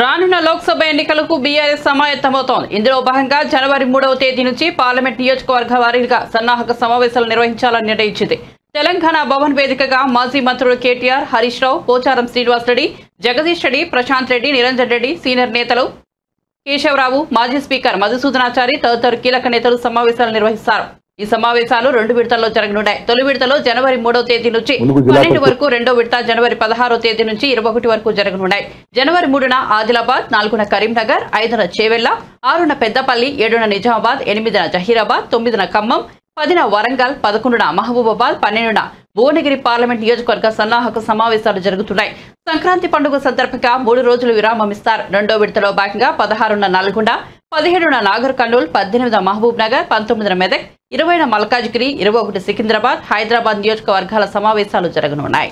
రానున్న లోక్సభ ఎన్నికలకు బీఆర్ఎస్ సమాయత్తమవుతోంది. ఇందులో భాగంగా జనవరి 3వ తేదీ నుంచి పార్లమెంట్ నియోజకవర్గ వారీగా సన్నాహక సమావేశాలు నిర్వహించాలని నిర్ణయించింది. తెలంగాణ భవన్ వేదికగా మాజీ మంత్రులు కేటీఆర్, హరీష్ రావు, పోచారం శ్రీనివాస్ రెడ్డి, జగదీష్ రెడ్డి, ప్రశాంత్ రెడ్డి, నిరంజన్ రెడ్డి, సీనియర్ నేతలు కేశవరావు, మాజీ స్పీకర్ మధుసూదనాచారి తదితర కీలక నేతలు సమావేశాలు నిర్వహిస్తారు. ఈ సమావేశాలు 2 విడతల్లో జరగనున్నాయి. తొలి విడతలో జనవరి 3వ తేదీ నుంచి 12 వరకు, రెండో విడత జనవరి 16వ తేదీ నుంచి 21 వరకు జరగనున్నాయి. జనవరి 3న ఆదిలాబాద్, 4న కరీంనగర్, 5న చేవెళ్ల, 6న పెద్దపల్లి, 7న నిజామాబాద్, 8న జహీరాబాద్, 9న ఖమ్మం, 10న వరంగల్, 11న మహబూబాబాద్, 12న భువనగిరి పార్లమెంట్ నియోజకవర్గ సన్నాహక సమావేశాలు జరుగుతున్నాయి. సంక్రాంతి పండుగ సందర్భంగా 3 రోజులు విరామం ఇస్తారు. రెండో విడతలో భాగంగా 16న నల్గొండ, 17న నాగర్ కర్నూల్, 18న మహబూబ్ నగర్, 19న మెదక్, 20న మల్కాజ్గిరి, 21 సికింద్రాబాద్, హైదరాబాద్ నియోజకవర్గాల సమావేశాలు జరగనున్నాయి.